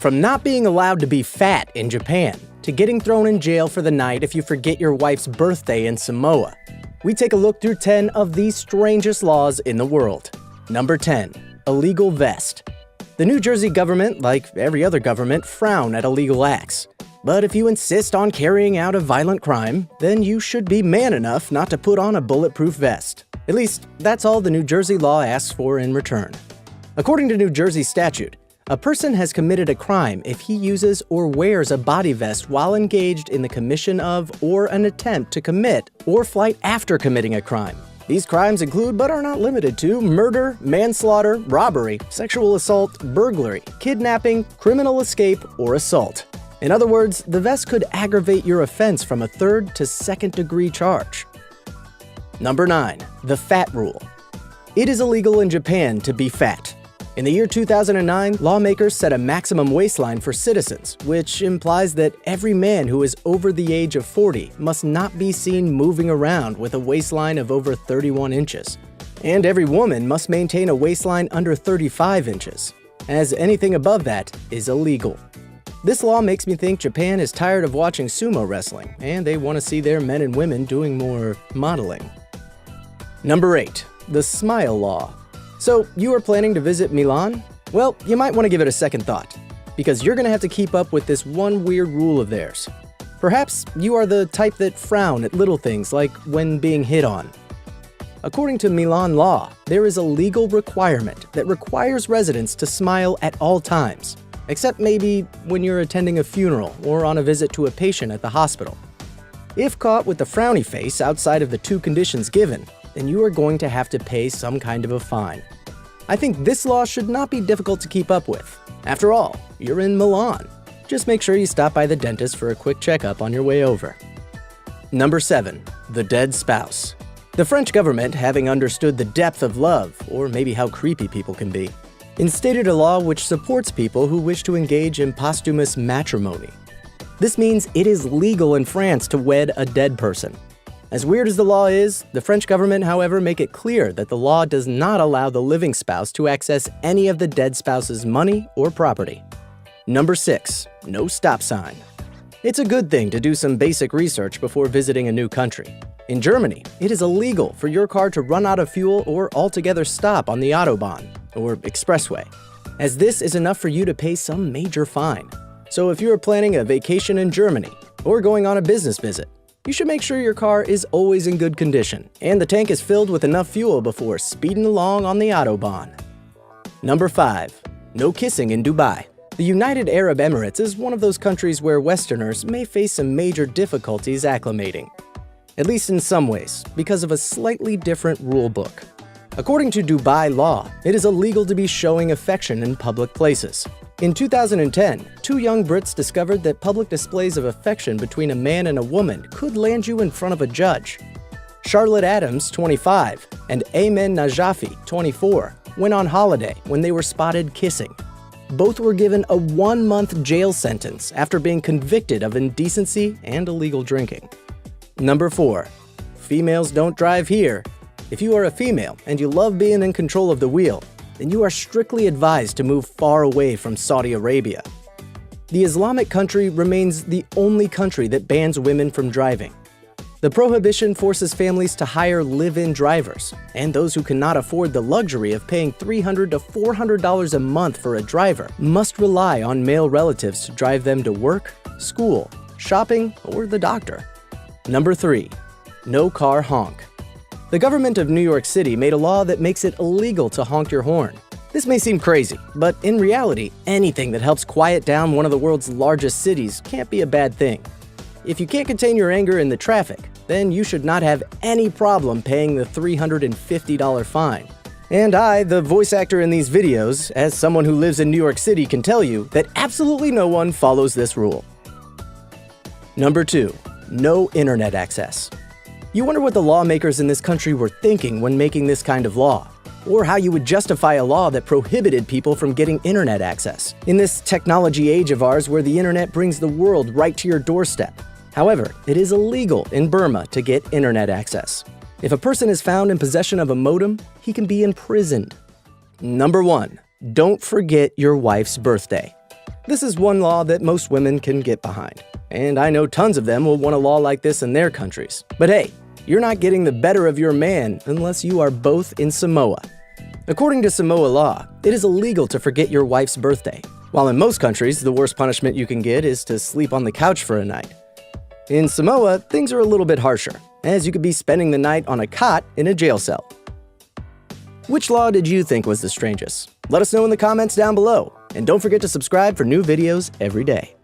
From not being allowed to be fat in Japan, to getting thrown in jail for the night if you forget your wife's birthday in Samoa, we take a look through 10 of the strangest laws in the world. Number 10. Illegal vest. The New Jersey government, like every other government, frown at illegal acts. But if you insist on carrying out a violent crime, then you should be man enough not to put on a bulletproof vest. At least, that's all the New Jersey law asks for in return. According to New Jersey statute, a person has committed a crime if he uses or wears a body vest while engaged in the commission of or an attempt to commit or flight after committing a crime. These crimes include, but are not limited to, murder, manslaughter, robbery, sexual assault, burglary, kidnapping, criminal escape, or assault. In other words, the vest could aggravate your offense from a third to second-degree charge. Number 9. The fat rule. It is illegal in Japan to be fat. In the year 2009, lawmakers set a maximum waistline for citizens, which implies that every man who is over the age of 40 must not be seen moving around with a waistline of over 31 inches. And every woman must maintain a waistline under 35 inches, as anything above that is illegal. This law makes me think Japan is tired of watching sumo wrestling, and they want to see their men and women doing more modeling. Number 8. The smile law. So, you are planning to visit Milan? Well, you might want to give it a second thought, because you're going to have to keep up with this one weird rule of theirs. Perhaps you are the type that frown at little things like when being hit on. According to Milan law, there is a legal requirement that requires residents to smile at all times, except maybe when you're attending a funeral or on a visit to a patient at the hospital. If caught with the frowny face outside of the two conditions given, then you are going to have to pay some kind of a fine. I think this law should not be difficult to keep up with. After all, you're in Milan. Just make sure you stop by the dentist for a quick checkup on your way over. Number 7. The dead spouse. The French government, having understood the depth of love, or maybe how creepy people can be, instated a law which supports people who wish to engage in posthumous matrimony. This means it is legal in France to wed a dead person. As weird as the law is, the French government, however, make it clear that the law does not allow the living spouse to access any of the dead spouse's money or property. Number 6. No stop sign. It's a good thing to do some basic research before visiting a new country. In Germany, it is illegal for your car to run out of fuel or altogether stop on the Autobahn, or expressway, as this is enough for you to pay some major fine. So if you are planning a vacation in Germany or going on a business visit, you should make sure your car is always in good condition and the tank is filled with enough fuel before speeding along on the Autobahn. Number 5. No kissing in Dubai. The United Arab Emirates is one of those countries where Westerners may face some major difficulties acclimating, at least in some ways, because of a slightly different rule book. According to Dubai law, it is illegal to be showing affection in public places. In 2010, 2 young Brits discovered that public displays of affection between a man and a woman could land you in front of a judge. Charlotte Adams, 25, and Ayman Najafi, 24, went on holiday when they were spotted kissing. Both were given a 1-month jail sentence after being convicted of indecency and illegal drinking. Number 4. Females don't drive here. If you are a female and you love being in control of the wheel, then you are strictly advised to move far away from Saudi Arabia. The Islamic country remains the only country that bans women from driving. The prohibition forces families to hire live-in drivers, and those who cannot afford the luxury of paying $300 to $400 a month for a driver must rely on male relatives to drive them to work, school, shopping, or the doctor. Number 3. No car honk. The government of New York City made a law that makes it illegal to honk your horn. This may seem crazy, but in reality, anything that helps quiet down one of the world's largest cities can't be a bad thing. If you can't contain your anger in the traffic, then you should not have any problem paying the $350 fine. And I, the voice actor in these videos, as someone who lives in New York City, can tell you that absolutely no one follows this rule. Number 2. No internet access. You wonder what the lawmakers in this country were thinking when making this kind of law, or how you would justify a law that prohibited people from getting internet access in this technology age of ours where the internet brings the world right to your doorstep. However, it is illegal in Burma to get internet access. If a person is found in possession of a modem, he can be imprisoned. Number 1. Don't forget your wife's birthday. This is one law that most women can get behind, and I know tons of them will want a law like this in their countries. But hey, you're not getting the better of your man unless you are both in Samoa. According to Samoa law, it is illegal to forget your wife's birthday, while in most countries, the worst punishment you can get is to sleep on the couch for a night. In Samoa, things are a little bit harsher, as you could be spending the night on a cot in a jail cell. Which law did you think was the strangest? Let us know in the comments down below, and don't forget to subscribe for new videos every day.